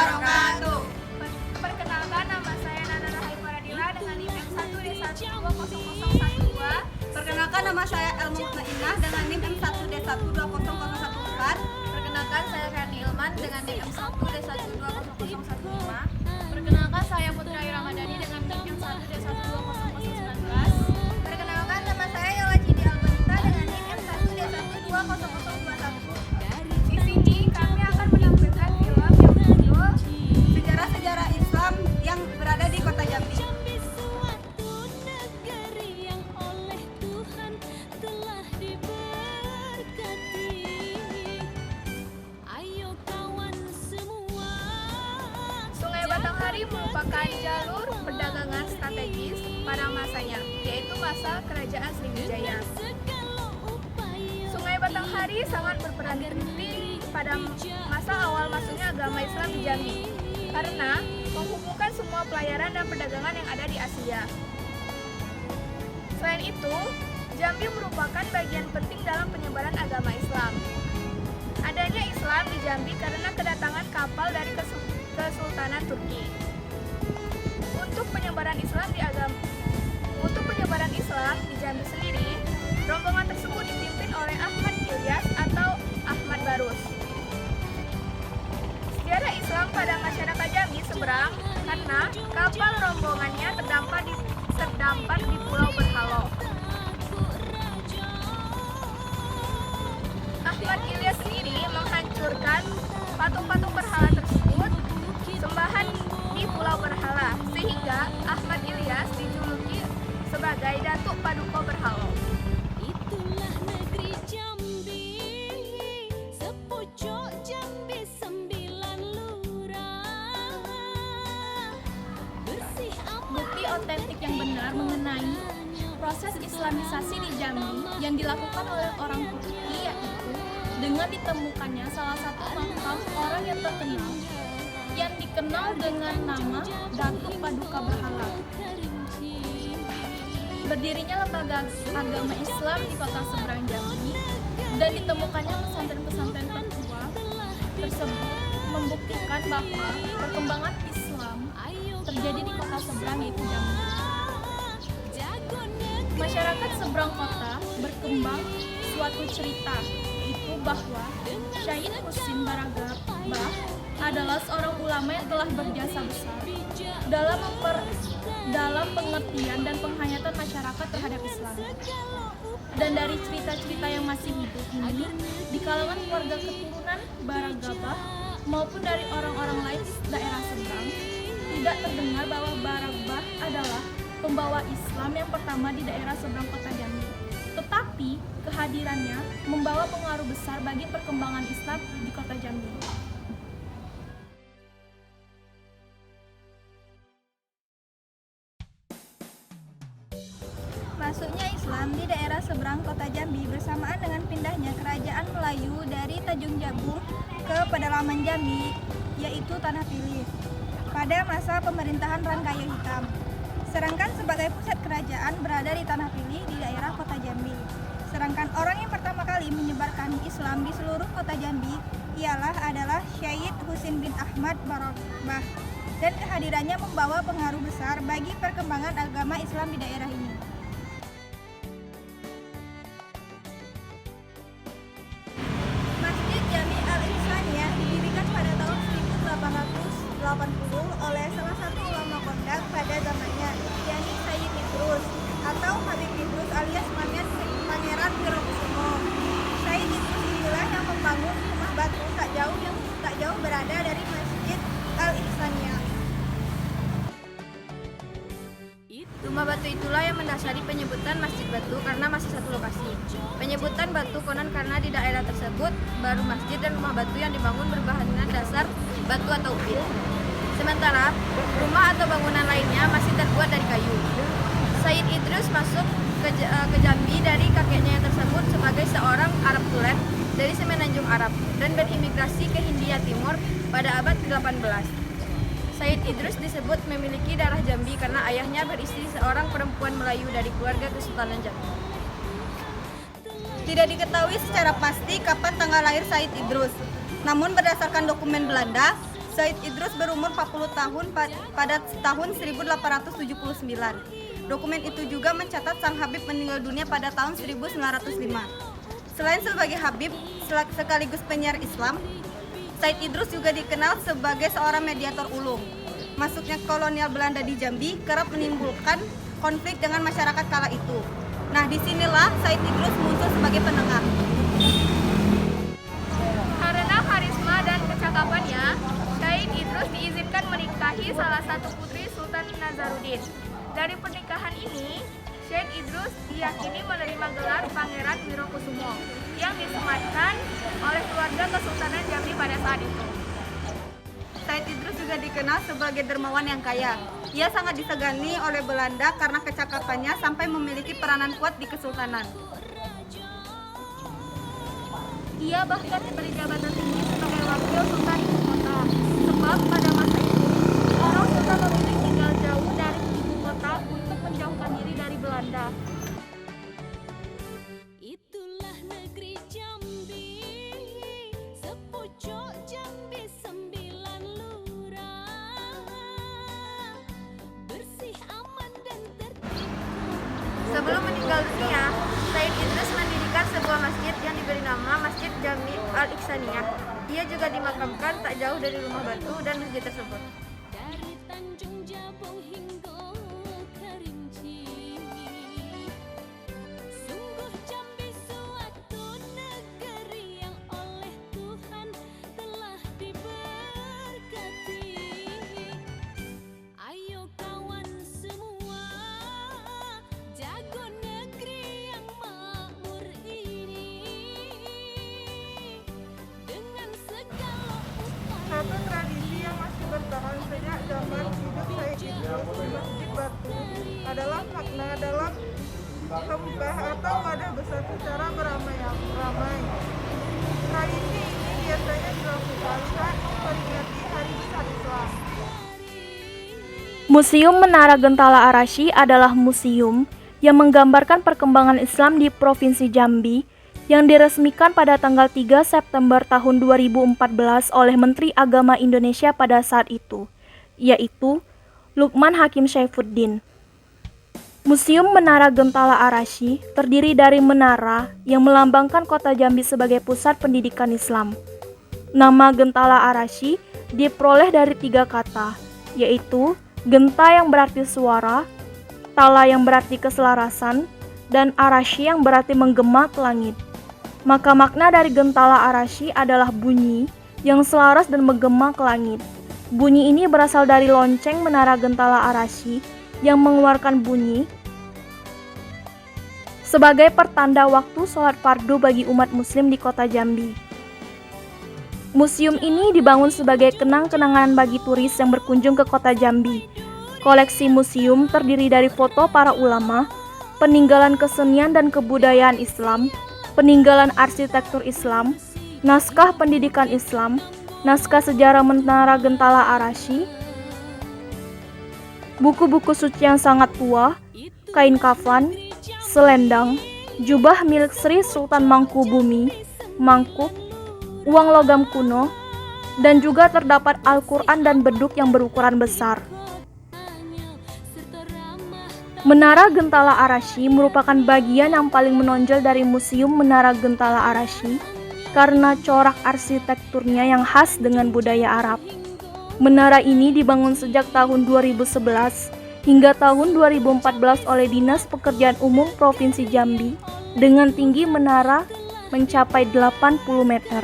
wabarakatuh. Perkenalkan, nama saya Nana Rahai Paradila dengan NIM M1D1200012. Perkenalkan, nama saya Elma Mutmainah dengan NIM M1D1200014. Perkenalkan, saya Rani Ilman dengan NIM M1D1200015. Perkenalkan, saya Putri Ayu Ramadhani dengan NIM M1D1200019. Perkenalkan, nama saya Yola Cidi Albanita dengan NIM M1D1200021. Di sini kami akan menampilkan film yang berjudul Sejarah-sejarah Islam yang berada di Kota Jambi. Sungai Batanghari merupakan jalur perdagangan strategis pada masanya, yaitu masa Kerajaan Sriwijaya. Sungai Batanghari sangat berperan penting pada masa awal masuknya agama Islam di Jambi, karena menghubungkan semua pelayaran dan perdagangan yang ada di Asia. Selain itu, Jambi merupakan bagian penting dalam penyebaran agama Islam. Adanya Islam di Jambi karena kedatangan kapal dari Kesultanan Turki. Untuk penyebaran Islam di Jambi sendiri, rombongan tersebut dipimpin oleh Ahmad Ilyas atau Ahmad Barus. Sejarah Islam pada masyarakat Jambi seberang karena kapal rombongannya terdampar di Pulau Berhalo. Ahmad Ilyas sendiri menghancurkan patung-patung berhala tersebut sembahan di Pulau Berhala, sehingga Ahmad Ilyas dijuluki sebagai Datuk Paduka Berhalo. Itulah negeri Jambi, sepojok Jambi 9 lurah. Bersih aman. Bukti otentik yang benar mengenai proses Islamisasi di Jambi yang dilakukan oleh orang Turki yaitu dengan ditemukannya salah satu makam orang yang terkenal yang dikenal dengan nama Datuk Paduka Berhala. Berdirinya lembaga agama Islam di kota seberang Jambi dan ditemukannya pesantren-pesantren tertua tersebut membuktikan bahwa perkembangan Islam terjadi di kota seberang yaitu Jambi. Masyarakat seberang kota berkembang suatu cerita itu bahwa Syahid Husin Baragabah adalah seorang ulama yang telah berjasa besar dalam pengertian dan penghayatan masyarakat terhadap Islam. Dan dari cerita-cerita yang masih hidup ini, di kalangan keluarga keturunan Baragabah maupun dari orang-orang lain di daerah seberang, tidak terdengar bahwa Baragabah adalah pembawa Islam yang pertama di daerah seberang kota Jambi. Tetapi kehadirannya membawa pengaruh besar bagi perkembangan Islam di kota Jambi. Masuknya Islam di daerah seberang kota Jambi bersamaan dengan pindahnya kerajaan Melayu dari Tanjung Jabung ke pedalaman Jambi, yaitu Tanah Pilih, pada masa pemerintahan Rancayo Hitam. Sedangkan sebagai pusat kerajaan berada di Tanah Pilih di daerah kota Jambi. Sedangkan orang yang pertama kali menyebarkan Islam di seluruh kota Jambi adalah Syahid Husin bin Ahmad Baragabah, dan kehadirannya membawa pengaruh besar bagi perkembangan agama Islam di daerah ini. Masjid Jami Al-Ihsaniyah didirikan pada tahun 1880 oleh salah satu ulama kondang pada zamannya, yakni Sayyid Idrus atau Habib Idrus alias Pangeran Wirokusumo. Sayyid Idrus inilah yang membangun rumah batu tak jauh berada dari Masjid Al-Ihsaniyah. Rumah batu itulah yang mendasari penyebutan Masjid Batu karena masih satu lokasi. Penyebutan batu konon karena di daerah tersebut baru masjid dan rumah batu yang dibangun berbahan dasar batu atau ubin. Sementara rumah atau bangunan lainnya masih terbuat dari kayu. Sayyid Idrus masuk ke Jambi dari kakeknya yang tersebut sebagai seorang Arab tulen dari Semenanjung Arab dan berimigrasi ke Hindia Timur pada abad ke-18. Sayyid Idrus disebut memiliki darah Jambi karena ayahnya beristri seorang perempuan Melayu dari keluarga Kesultanan Jambi. Tidak diketahui secara pasti kapan tanggal lahir Sayyid Idrus. Namun berdasarkan dokumen Belanda, Said Idrus berumur 40 tahun pada tahun 1879. Dokumen itu juga mencatat sang Habib meninggal dunia pada tahun 1905. Selain sebagai Habib sekaligus penyiar Islam, Said Idrus juga dikenal sebagai seorang mediator ulung. Masuknya kolonial Belanda di Jambi kerap menimbulkan konflik dengan masyarakat kala itu. Nah, disinilah Said Idrus muncul sebagai penengah. Karena karisma dan kecakapannya, Said Idrus diizinkan menikahi salah satu putri Sultan Nazaruddin. Dari pernikahan ini, Said Idrus diyakini menerima gelar Pangeran Wirokusumo yang disematkan oleh keluarga Kesultanan Jambi pada saat itu. Said Idrus juga dikenal sebagai dermawan yang kaya. Ia sangat disegani oleh Belanda karena kecakapannya sampai memiliki peranan kuat di kesultanan. Ia bahkan diberi jabatan tinggi sebagai wakil sultan ibu kota. Sebab pada masa itu, orang sultan memilih tinggal jauh dari ibu kota untuk menjauhkan diri dari Belanda. Itulah negeri Jambi, sepucuk Jambi 9 lurah, bersih, aman dan tertib. Sebelum meninggal dunia, Said Idrus mendirikan sebuah masjid yang diberi nama Masjid Jami Al-Ihsaniyah. Ia juga dimakamkan tak jauh dari Rumah Batu dan masjid tersebut. Dari Tanjung Jabung hingga Kerinci, sungguh Jambi suatu negeri yang oleh Tuhan telah diberkati. Ayo kawan semua, jago negeri yang makmur ini dengan segala upaya. Satu tradisi yang masih bertahan sejak zaman hidup Said Idrus di Masjid Batu adalah makna dalam sembah atau wadah besar secara beramai-ramai. Tradisi ini biasanya dilakukan saat memperingati Hari Besar Islam. Museum Menara Gentala Arasy adalah museum yang menggambarkan perkembangan Islam di Provinsi Jambi yang diresmikan pada tanggal 3 September tahun 2014 oleh Menteri Agama Indonesia pada saat itu, yaitu Lukman Hakim Saifuddin. Museum Menara Gentala Arasy terdiri dari menara yang melambangkan kota Jambi sebagai pusat pendidikan Islam. Nama Gentala Arasy diperoleh dari 3 kata, yaitu genta yang berarti suara, tala yang berarti keselarasan, dan arasy yang berarti menggema ke langit. Maka makna dari Gentala Arasy adalah bunyi yang selaras dan menggema ke langit. Bunyi ini berasal dari lonceng Menara Gentala Arasy yang mengeluarkan bunyi sebagai pertanda waktu sholat fardu bagi umat muslim di kota Jambi. Museum ini dibangun sebagai kenang-kenangan bagi turis yang berkunjung ke kota Jambi. Koleksi museum terdiri dari foto para ulama, peninggalan kesenian dan kebudayaan Islam, peninggalan arsitektur Islam, naskah pendidikan Islam, naskah sejarah Menara Gentala Arasy, buku-buku suci yang sangat tua, kain kafan, selendang, jubah milik Sri Sultan Mangkubumi, mangkuk, uang logam kuno, dan juga terdapat Al-Quran dan beduk yang berukuran besar. Menara Gentala Arasy merupakan bagian yang paling menonjol dari Museum Menara Gentala Arasy karena corak arsitekturnya yang khas dengan budaya Arab. Menara ini dibangun sejak tahun 2011 hingga tahun 2014 oleh Dinas Pekerjaan Umum Provinsi Jambi dengan tinggi menara mencapai 80 meter.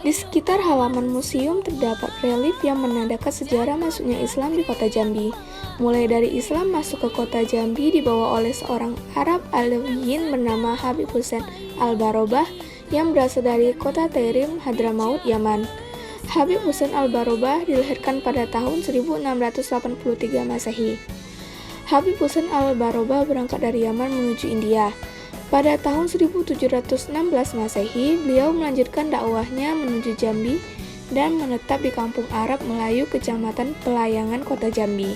Di sekitar halaman museum terdapat relief yang menandakan sejarah masuknya Islam di kota Jambi. Mulai dari Islam masuk ke kota Jambi dibawa oleh seorang Arab Alawiyin bernama Habib Hussein Al-Barobah yang berasal dari kota Tarim, Hadramaut, Yaman. Habib Hussein Al-Barobah dilahirkan pada tahun 1683 Masehi. Habib Hussein Al-Barobah berangkat dari Yaman menuju India. Pada tahun 1716 Masehi, beliau melanjutkan dakwahnya menuju Jambi dan menetap di Kampung Arab Melayu, Kecamatan Pelayangan, Kota Jambi.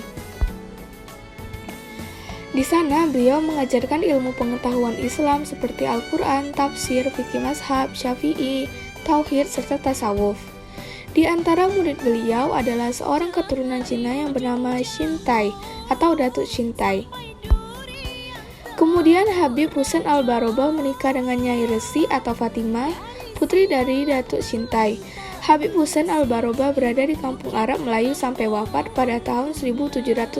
Di sana, beliau mengajarkan ilmu pengetahuan Islam seperti Al-Quran, tafsir, fikih mazhab, syafi'i, tauhid, serta tasawuf. Di antara murid beliau adalah seorang keturunan Cina yang bernama Shintai atau Datuk Shintai. Kemudian Habib Husain Al-Barobah menikah dengan Nyai Resi atau Fatimah, putri dari Datuk Shintai. Habib Husain Al-Barobah berada di kampung Arab Melayu sampai wafat pada tahun 1760.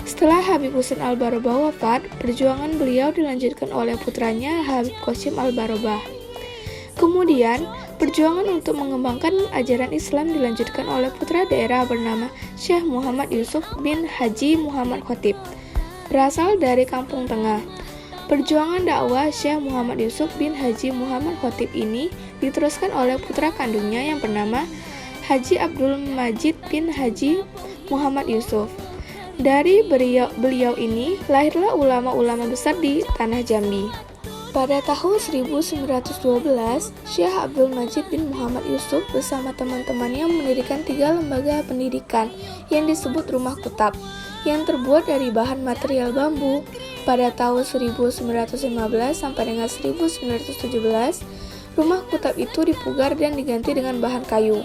Setelah Habib Husain Al-Barobah wafat, perjuangan beliau dilanjutkan oleh putranya Habib Qasim Al-Barobah. Kemudian, perjuangan untuk mengembangkan ajaran Islam dilanjutkan oleh putra daerah bernama Syekh Muhammad Yusuf bin Haji Muhammad Khotib, berasal dari Kampung Tengah. Perjuangan dakwah Syekh Muhammad Yusuf bin Haji Muhammad Khotib ini diteruskan oleh putra kandungnya yang bernama Haji Abdul Majid bin Haji Muhammad Yusuf. Dari beliau ini lahirlah ulama-ulama besar di tanah Jambi. Pada tahun 1912, Syekh Abdul Majid bin Muhammad Yusuf bersama teman-temannya mendirikan 3 lembaga pendidikan yang disebut Rumah Kutab, yang terbuat dari bahan material bambu. Pada tahun 1915 sampai dengan 1917, Rumah Kutab itu dipugar dan diganti dengan bahan kayu.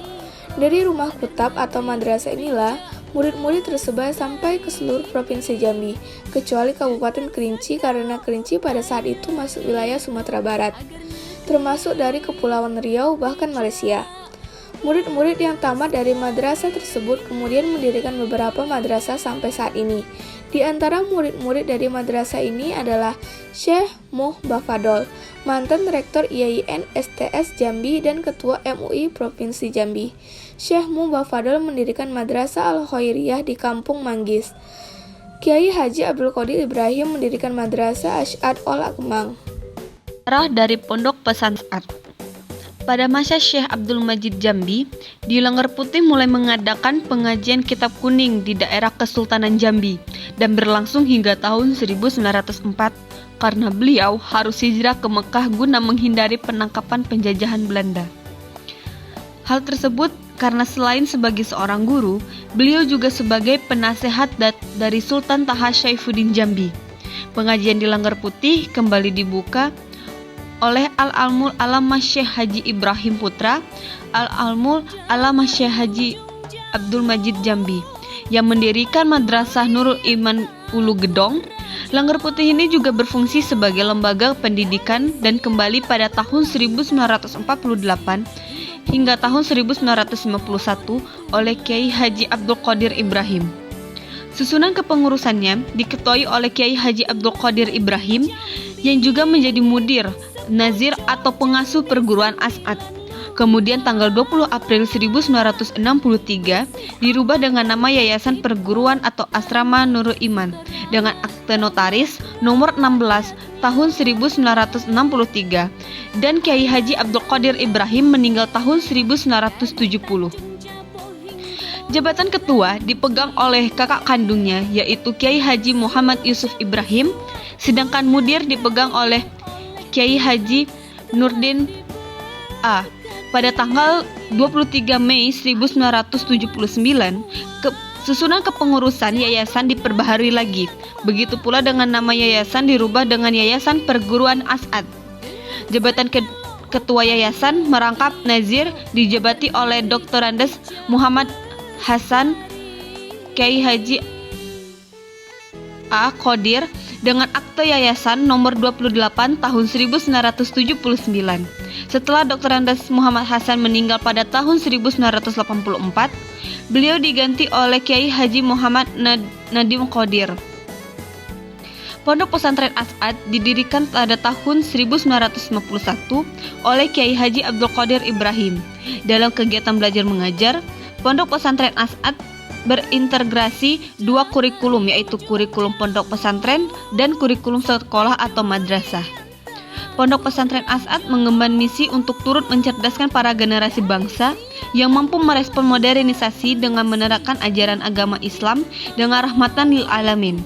Dari Rumah Kutab atau madrasah inilah, murid-murid tersebar sampai ke seluruh provinsi Jambi, kecuali Kabupaten Kerinci karena Kerinci pada saat itu masuk wilayah Sumatera Barat, termasuk dari Kepulauan Riau bahkan Malaysia. Murid-murid yang tamat dari madrasah tersebut kemudian mendirikan beberapa madrasah sampai saat ini. Di antara murid-murid dari madrasah ini adalah Syekh Muh Bafadol, mantan Rektor IAIN STS Jambi dan Ketua MUI Provinsi Jambi. Syekh Muh Bafadol mendirikan Madrasah Al-Khairiyah di Kampung Manggis. Kiai Haji Abdul Qadir Ibrahim mendirikan Madrasah Asy'ad Ol Kemang. Sejarah dari Pondok Pesantren. Pada masa Syekh Abdul Majid Jambi, di Lengger Putih mulai mengadakan pengajian kitab kuning di daerah Kesultanan Jambi dan berlangsung hingga tahun 1904 karena beliau harus hijrah ke Mekah guna menghindari penangkapan penjajahan Belanda. Hal tersebut karena selain sebagai seorang guru, beliau juga sebagai penasehat dari Sultan Taha Syaifuddin Jambi. Pengajian di Lengger Putih kembali dibuka oleh Al-Almul Alamah Syekh Haji Ibrahim Putra, Al-Almul Alamah Syekh Haji Abdul Majid Jambi, yang mendirikan Madrasah Nurul Iman Ulu Gedong. Lengger Putih ini juga berfungsi sebagai lembaga pendidikan dan kembali pada tahun 1948 hingga tahun 1951 oleh Kiai Haji Abdul Qadir Ibrahim. Susunan kepengurusannya diketuai oleh Kiai Haji Abdul Qadir Ibrahim yang juga menjadi mudir, nazir atau pengasuh perguruan Asy'ad. Kemudian tanggal 20 April 1963 dirubah dengan nama Yayasan Perguruan atau Asrama Nurul Iman dengan akte notaris nomor 16 tahun 1963 dan Kiai Haji Abdul Qadir Ibrahim meninggal tahun 1970. Jabatan ketua dipegang oleh kakak kandungnya yaitu Kiai Haji Muhammad Yusuf Ibrahim, sedangkan mudir dipegang oleh Kiai Haji Nurdin A. Pada tanggal 23 Mei 1979, susunan kepengurusan yayasan diperbaharui lagi. Begitu pula dengan nama yayasan dirubah dengan Yayasan Perguruan Asy'ad. Jabatan ketua yayasan merangkap nazir dijabati oleh Dr. Andes Muhammad Hasan Kiai Haji A. Qadir dengan akte yayasan nomor 28 tahun 1979. Setelah Dr. Andes Muhammad Hasan meninggal pada tahun 1984, beliau diganti oleh Kiai Haji Muhammad Nadim Qadir. Pondok Pesantren Asy'ad didirikan pada tahun 1951 oleh Kiai Haji Abdul Qadir Ibrahim. Dalam kegiatan belajar mengajar, Pondok Pesantren Asy'ad berintegrasi 2 kurikulum, yaitu kurikulum pondok pesantren dan kurikulum sekolah atau madrasah. Pondok Pesantren Asy'ad mengemban misi untuk turut mencerdaskan para generasi bangsa yang mampu merespon modernisasi dengan menerapkan ajaran agama Islam dengan rahmatan lil alamin.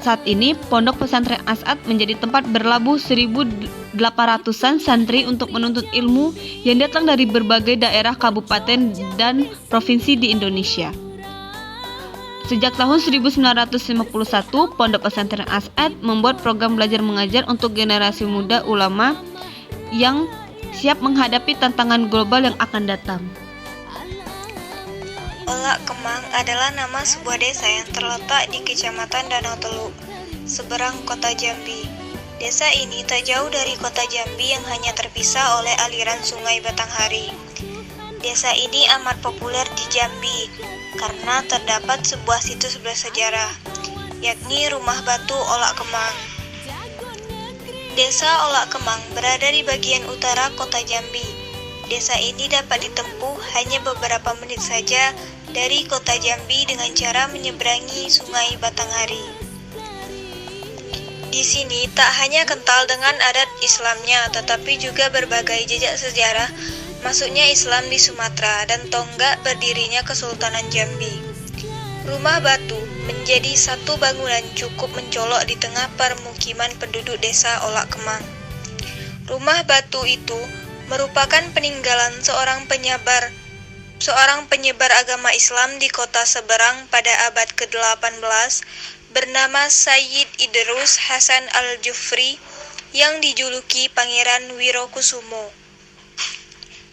Saat ini, Pondok Pesantren Asy'ad menjadi tempat berlabuh 1.800-an santri untuk menuntut ilmu yang datang dari berbagai daerah, kabupaten, dan provinsi di Indonesia. Sejak tahun 1951, Pondok Pesantren Asy'ad membuat program belajar mengajar untuk generasi muda ulama yang siap menghadapi tantangan global yang akan datang. Olak Kemang adalah nama sebuah desa yang terletak di Kecamatan Danau Teluk, seberang kota Jambi. Desa ini tak jauh dari kota Jambi yang hanya terpisah oleh aliran sungai Batanghari. Desa ini amat populer di Jambi karena terdapat sebuah situs bersejarah, yakni Rumah Batu Olak Kemang. Desa Olak Kemang berada di bagian utara kota Jambi. Desa ini dapat ditempuh hanya beberapa menit saja dari kota Jambi dengan cara menyeberangi sungai Batanghari. Di sini tak hanya kental dengan adat Islamnya, tetapi juga berbagai jejak sejarah masuknya Islam di Sumatera dan tonggak berdirinya Kesultanan Jambi. Rumah Batu menjadi satu bangunan cukup mencolok di tengah permukiman penduduk desa Olak Kemang. Rumah Batu itu merupakan peninggalan seorang penyebar agama Islam di kota seberang pada abad ke-18 bernama Sayyid Idrus Hasan Al-Jufri yang dijuluki Pangeran Wirokusumo.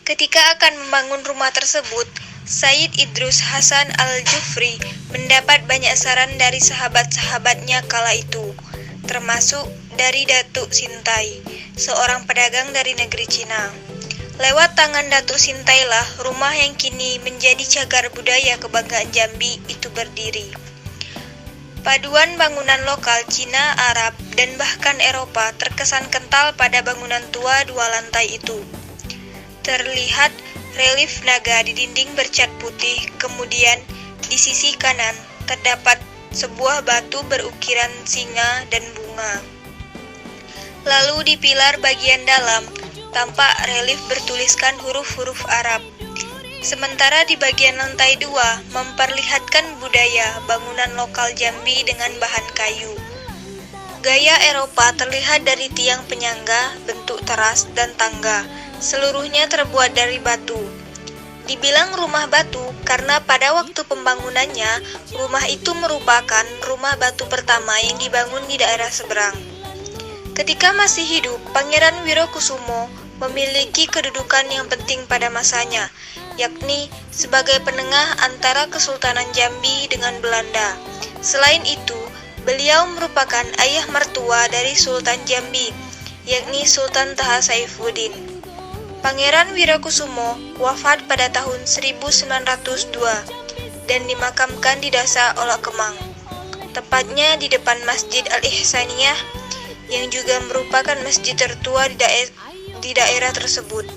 Ketika akan membangun rumah tersebut, Sayyid Idrus Hasan Al-Jufri mendapat banyak saran dari sahabat-sahabatnya kala itu, termasuk dari Datuk Sintai, seorang pedagang dari negeri Cina. Lewat tangan Datuk Sintai lah rumah yang kini menjadi cagar budaya kebanggaan Jambi itu berdiri. Paduan bangunan lokal Cina, Arab, dan bahkan Eropa terkesan kental pada bangunan tua dua lantai itu. Terlihat relief naga di dinding bercat putih, kemudian di sisi kanan terdapat sebuah batu berukiran singa dan bunga. Lalu di pilar bagian dalam tampak relief bertuliskan huruf-huruf Arab. Sementara di bagian lantai 2 memperlihatkan budaya bangunan lokal Jambi dengan bahan kayu. Gaya Eropa terlihat dari tiang penyangga, bentuk teras, dan tangga. Seluruhnya terbuat dari batu. Dibilang rumah batu karena pada waktu pembangunannya, rumah itu merupakan rumah batu pertama yang dibangun di daerah seberang. Ketika masih hidup, Pangeran Wirokusumo memiliki kedudukan yang penting pada masanya, yakni sebagai penengah antara Kesultanan Jambi dengan Belanda. Selain itu, beliau merupakan ayah mertua dari Sultan Jambi, yakni Sultan Taha Saifuddin. Pangeran Wirokusumo wafat pada tahun 1902 dan dimakamkan di Desa Olak Kemang, tepatnya di depan Masjid Al-Ihsaniyah yang juga merupakan masjid tertua di daerah tersebut.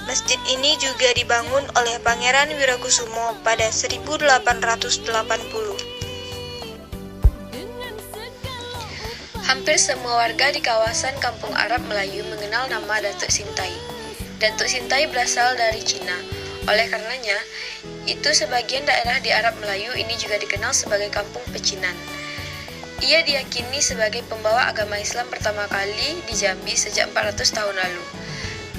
Masjid ini juga dibangun oleh Pangeran Wirokusumo pada 1880. Hampir semua warga di kawasan Kampung Arab Melayu mengenal nama Datuk Sintai. Datuk Sintai berasal dari Cina. Oleh karenanya, itu sebagian daerah di Arab Melayu ini juga dikenal sebagai Kampung Pecinan. Ia diyakini sebagai pembawa agama Islam pertama kali di Jambi sejak 400 tahun lalu.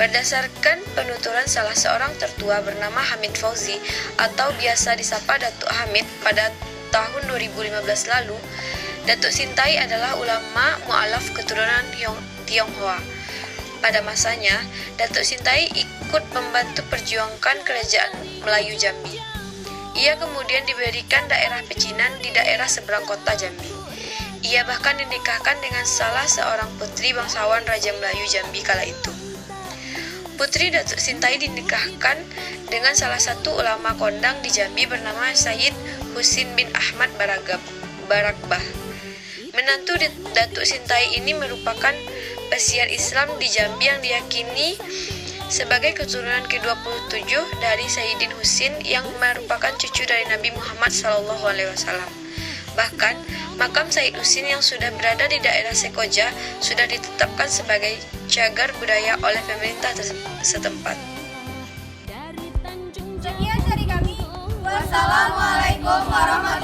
Berdasarkan penuturan salah seorang tertua bernama Hamid Fauzi atau biasa disapa Datuk Hamid pada tahun 2015 lalu, Datuk Sintai adalah ulama mu'alaf keturunan Tionghoa. Pada masanya, Datuk Sintai ikut membantu perjuangkan kerajaan Melayu Jambi. Ia kemudian diberikan daerah pecinan di daerah seberang kota Jambi. Ia bahkan dinikahkan dengan salah seorang putri bangsawan Raja Melayu Jambi kala itu. Putri Datuk Sintai dinikahkan dengan salah satu ulama kondang di Jambi bernama Sayyid Husin bin Ahmad Barakbah. Menantu Datuk Sintai ini merupakan pesiar Islam di Jambi yang diyakini sebagai keturunan ke-27 dari Sayyidin Husin yang merupakan cucu dari Nabi Muhammad SAW. Bahkan, makam Sayyid Husin yang sudah berada di daerah Sekoja sudah ditetapkan sebagai cagar budaya oleh pemerintah setempat. Sekian dari kami. Wassalamualaikum warahmatullahi wabarakatuh.